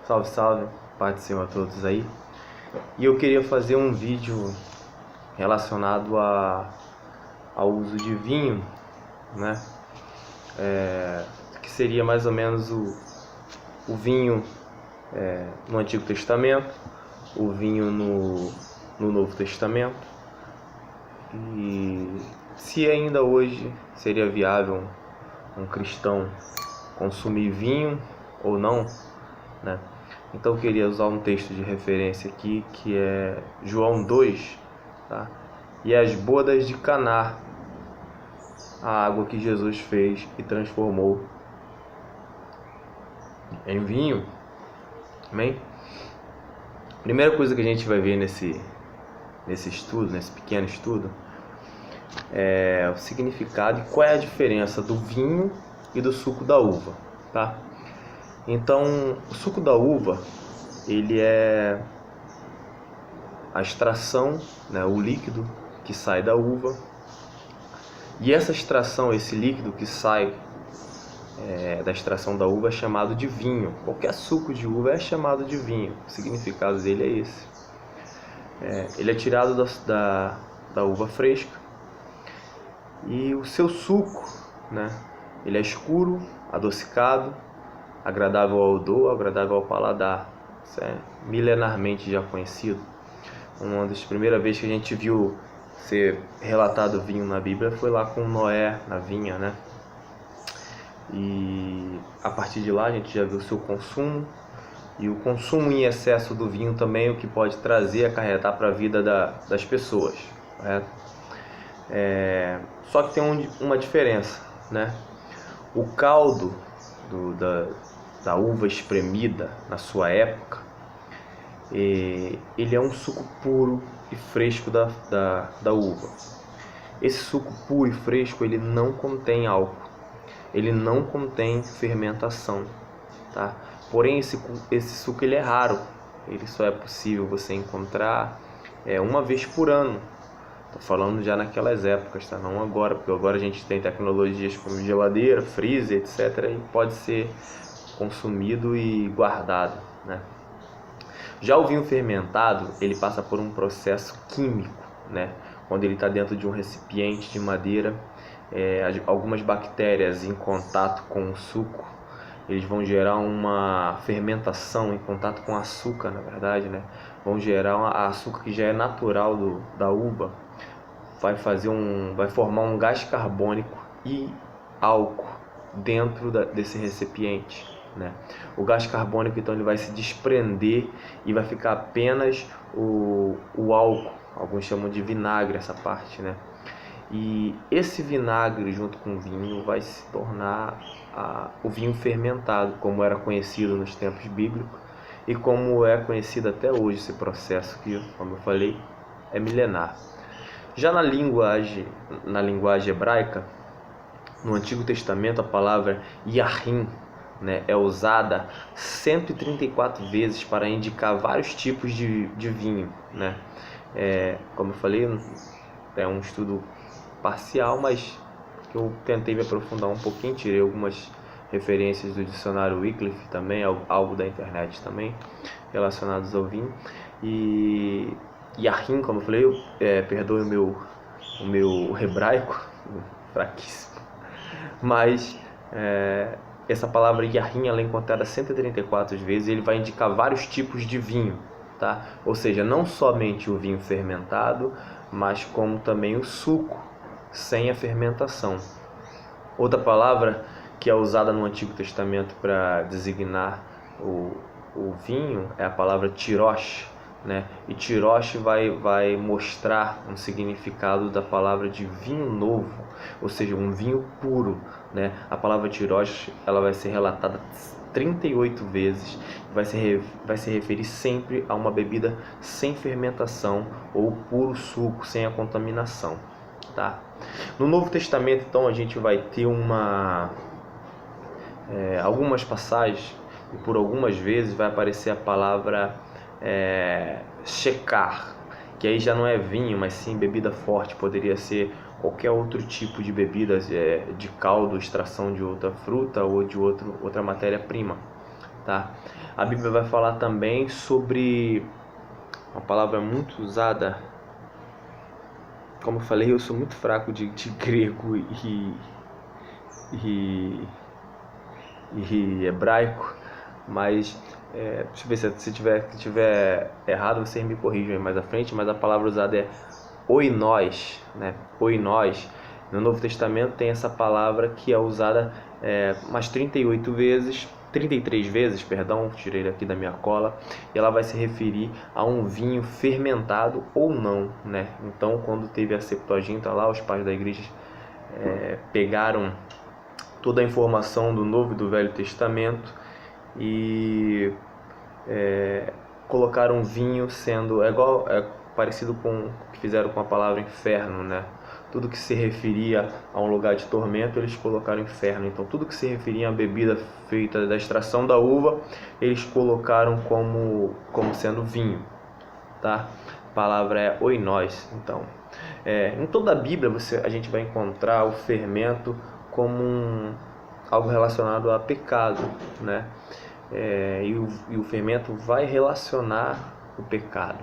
Salve, salve, Pai do Senhor a todos aí. E eu queria fazer um vídeo relacionado ao uso de vinho, né? Que seria mais ou menos o vinho no Antigo Testamento, o vinho no Novo Testamento. E se ainda hoje seria viável um cristão consumir vinho ou não, né? Então eu queria usar um texto de referência aqui, que é João 2, tá? E as bodas de Caná, a água que Jesus fez e transformou em vinho. Amém? Primeira coisa que a gente vai ver nesse estudo, nesse pequeno estudo, é o significado e qual é a diferença do vinho e do suco da uva, tá? Então, o suco da uva, ele é a extração, né, o líquido que sai da uva. E essa extração, esse líquido que sai da extração da uva é chamado de vinho. Qualquer suco de uva é chamado de vinho. O significado dele é esse. Ele é tirado da uva fresca. E o seu suco, né, ele é escuro, adocicado, agradável ao odor, agradável ao paladar. Isso é milenarmente já conhecido. Uma das primeiras vezes que a gente viu ser relatado vinho na Bíblia foi lá com Noé na vinha, né? E a partir de lá a gente já viu o seu consumo, e o consumo em excesso do vinho também, o que pode trazer, acarretar para a vida das pessoas, correto? Só que tem uma diferença, né? O caldo da uva espremida na sua época, ele é um suco puro e fresco da uva. Esse suco puro e fresco, ele não contém álcool, ele não contém fermentação, tá? Porém, esse suco ele é raro, ele só é possível você encontrar uma vez por ano. Tô falando já naquelas épocas, tá? Não agora, porque agora a gente tem tecnologias como geladeira, freezer, etc. E pode ser consumido e guardado, né? Já o vinho fermentado, ele passa por um processo químico, né? Quando ele está dentro de um recipiente de madeira, algumas bactérias em contato com o suco, eles vão gerar uma fermentação em contato com açúcar, na verdade, né? Vão gerar açúcar que já é natural da uva, vai formar um gás carbônico e álcool dentro desse recipiente, né? O gás carbônico, então, ele vai se desprender e vai ficar apenas o álcool. Alguns chamam de vinagre essa parte, né? E esse vinagre junto com o vinho vai se tornar o vinho fermentado, como era conhecido nos tempos bíblicos e como é conhecido até hoje esse processo que, como eu falei, é milenar. Já na linguagem hebraica, no Antigo Testamento, a palavra Yahim, né, é usada 134 vezes para indicar vários tipos de vinho, né? Como eu falei, é um estudo parcial, mas que eu tentei me aprofundar um pouquinho, tirei algumas referências do dicionário Wycliffe também, algo da internet também, relacionados ao vinho. E Yahim, como eu falei, perdoe o meu hebraico, fraquíssimo, mas essa palavra Yahim, ela é encontrada 134 vezes, e ele vai indicar vários tipos de vinho, tá? Ou seja, não somente o vinho fermentado, mas como também o suco sem a fermentação. Outra palavra que é usada no Antigo Testamento para designar o vinho é a palavra tirosh, né? E tirosh vai mostrar um significado da palavra de vinho novo, ou seja, um vinho puro, né? A palavra tirosh, ela vai ser relatada 38 vezes, vai se referir sempre a uma bebida sem fermentação ou puro suco, sem a contaminação, tá? No Novo Testamento, então, a gente vai ter algumas passagens, e por algumas vezes vai aparecer a palavra shekar, que aí já não é vinho, mas sim bebida forte. Poderia ser qualquer outro tipo de bebida, de caldo, extração de outra fruta ou de outra matéria-prima, tá? A Bíblia vai falar também sobre uma palavra muito usada. Como eu falei, eu sou muito fraco de grego e hebraico, mas deixa eu ver se tiver errado, vocês me corrijam aí mais à frente, mas a palavra usada é oinós, né? Oinós. No Novo Testamento tem essa palavra que é usada mais 33 vezes, perdão, tirei aqui da minha cola, e ela vai se referir a um vinho fermentado ou não, né? Então, quando teve a Septuaginta lá, os pais da igreja pegaram toda a informação do Novo e do Velho Testamento e colocaram vinho sendo parecido com o que fizeram com a palavra inferno, né? Tudo que se referia a um lugar de tormento, eles colocaram inferno. Então, tudo que se referia à bebida feita da extração da uva, eles colocaram como sendo vinho, tá? A palavra é oinós. Então, em toda a Bíblia a gente vai encontrar o fermento como algo relacionado a pecado, né? E o fermento vai relacionar o pecado.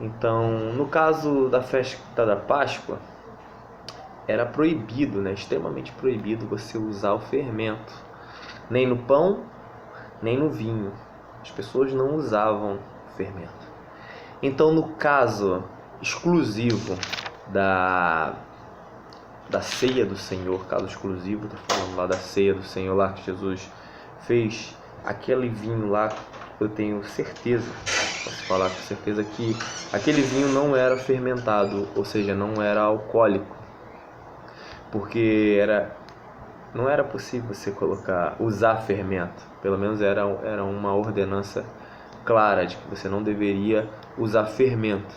Então, no caso da festa da Páscoa, era proibido, né? Extremamente proibido você usar o fermento, nem no pão, nem no vinho. As pessoas não usavam fermento. Então, no caso exclusivo da ceia do Senhor, caso exclusivo, estou falando lá da ceia do Senhor, lá que Jesus fez, aquele vinho lá, eu tenho certeza, posso falar com certeza que aquele vinho não era fermentado, ou seja, não era alcoólico, porque não era possível você usar fermento, pelo menos era uma ordenança clara de que você não deveria usar fermento,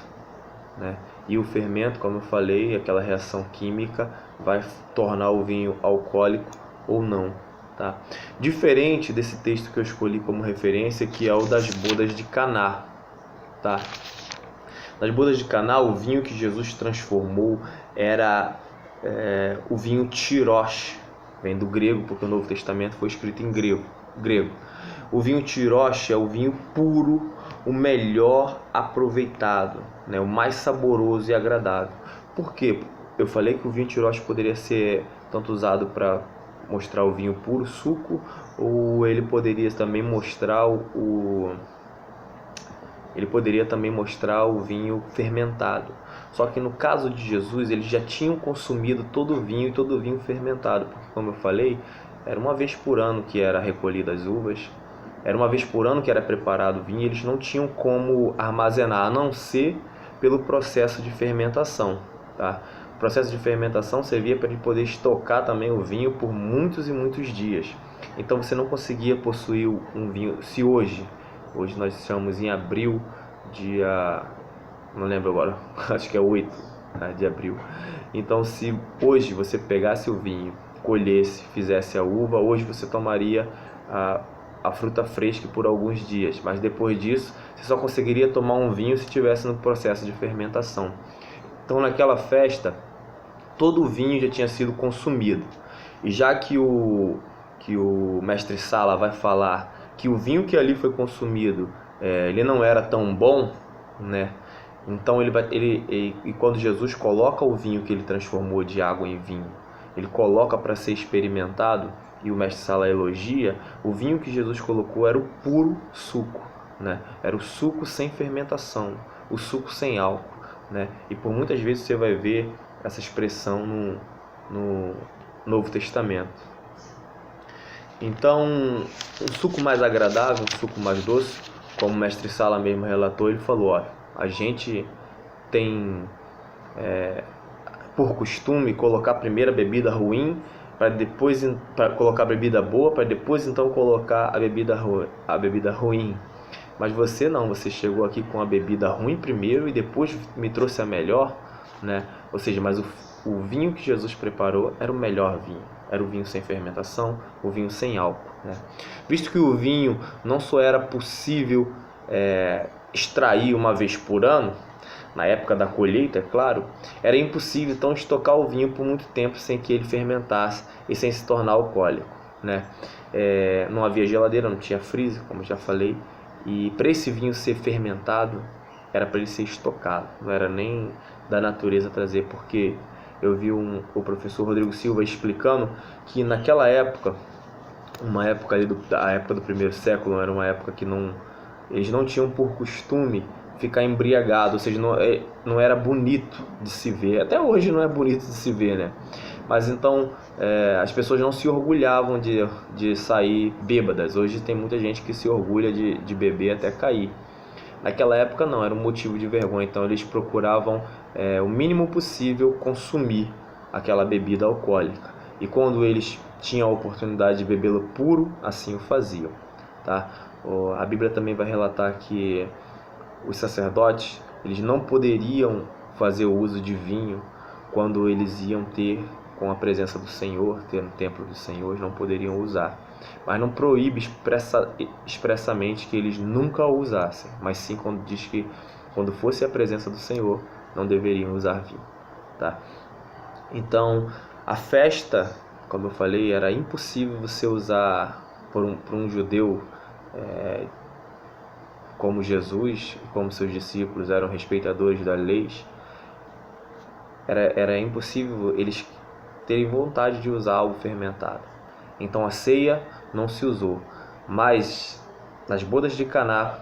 né? E o fermento, como eu falei, aquela reação química vai tornar o vinho alcoólico ou não, tá? Diferente desse texto que eu escolhi como referência, que é o das bodas de Caná, tá? Nas bodas de Caná, o vinho que Jesus transformou era o vinho tirosh, vem do grego, porque o Novo Testamento foi escrito em grego. O vinho tirosh é o vinho puro, o melhor aproveitado, né? O mais saboroso e agradável. Por quê? Eu falei que o vinho tirosh poderia ser tanto usado para mostrar o vinho puro, suco, ou ele poderia também mostrar o vinho fermentado. Só que no caso de Jesus, eles já tinham consumido todo o vinho e todo o vinho fermentado, porque, como eu falei, era uma vez por ano que era recolhida as uvas, era uma vez por ano que era preparado o vinho, e eles não tinham como armazenar, a não ser pelo processo de fermentação, tá? O processo de fermentação servia para ele poder estocar também o vinho por muitos e muitos dias. Então você não conseguia possuir um vinho, se hoje nós estamos em abril, não lembro agora, acho que é 8, tá, de abril. Então, se hoje você pegasse o vinho, colhesse, fizesse a uva, hoje você tomaria a fruta fresca por alguns dias, mas depois disso você só conseguiria tomar um vinho se estivesse no processo de fermentação. Então, naquela festa, todo o vinho já tinha sido consumido. E já que o mestre Sala vai falar que o vinho que ali foi consumido, ele não era tão bom, né? Então e quando Jesus coloca o vinho que ele transformou de água em vinho, ele coloca para ser experimentado, e o mestre Sala elogia, o vinho que Jesus colocou era o puro suco, né? Era o suco sem fermentação, o suco sem álcool, né? E por muitas vezes você vai ver essa expressão no Novo Testamento. Então, um suco mais agradável, um suco mais doce, como o mestre Sala mesmo relatou, ele falou, olha, a gente tem por costume colocar primeiro a bebida ruim, para depois colocar a bebida boa, para depois então colocar a bebida ruim. Mas você não, você chegou aqui com a bebida ruim primeiro e depois me trouxe a melhor, né? Ou seja, mas o vinho que Jesus preparou era o melhor vinho. Era o vinho sem fermentação, o vinho sem álcool, né? Visto que o vinho não só era possível extrair uma vez por ano, na época da colheita, é claro, era impossível então estocar o vinho por muito tempo sem que ele fermentasse e sem se tornar alcoólico, né? não havia geladeira, não tinha freezer, como eu já falei, e para esse vinho ser fermentado, era para ele ser estocado, não era nem da natureza trazer, porque eu vi o professor Rodrigo Silva explicando que naquela época, uma época ali a época do primeiro século, era uma época que eles não tinham por costume ficar embriagado, ou seja, não era bonito de se ver, até hoje não é bonito de se ver, né? Mas então as pessoas não se orgulhavam de sair bêbadas. Hoje tem muita gente que se orgulha de beber até cair. Naquela época não, era um motivo de vergonha, então eles procuravam o mínimo possível consumir aquela bebida alcoólica. E quando eles tinham a oportunidade de bebê-lo puro, assim o faziam, tá? A Bíblia também vai relatar que os sacerdotes, eles não poderiam fazer o uso de vinho quando eles iam ter com a presença do Senhor, ter no templo do Senhor, eles não poderiam usar. Mas não proíbe expressamente que eles nunca o usassem, mas sim quando diz que quando fosse a presença do Senhor, não deveriam usar vinho, tá? Então, a festa, como eu falei, era impossível você usar por um judeu como Jesus, como seus discípulos eram respeitadores da lei, era impossível eles terem vontade de usar algo fermentado. Então a ceia não se usou, mas nas bodas de Caná,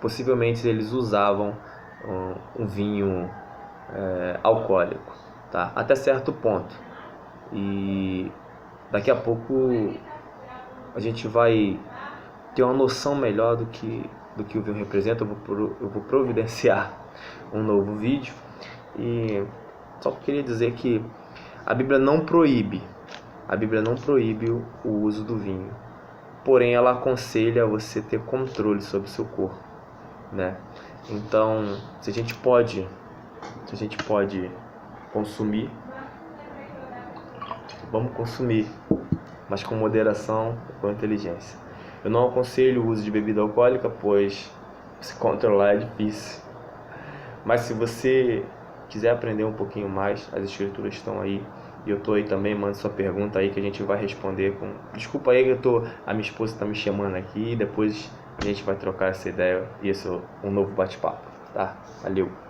possivelmente eles usavam um vinho alcoólico, tá? Até certo ponto. E daqui a pouco a gente vai ter uma noção melhor do que o vinho representa. Eu vou providenciar um novo vídeo. E só queria dizer que a Bíblia não proíbe o uso do vinho, porém ela aconselha você ter controle sobre o seu corpo, né? Então, se a gente pode consumir, vamos consumir, mas com moderação e com inteligência. Eu não aconselho o uso de bebida alcoólica, pois se controlar é difícil. Mas se você quiser aprender um pouquinho mais, as escrituras estão aí. E eu tô aí também, manda sua pergunta aí que a gente vai responder com... Desculpa aí que a minha esposa está me chamando aqui e depois a gente vai trocar essa ideia e esse é um novo bate-papo, tá? Valeu!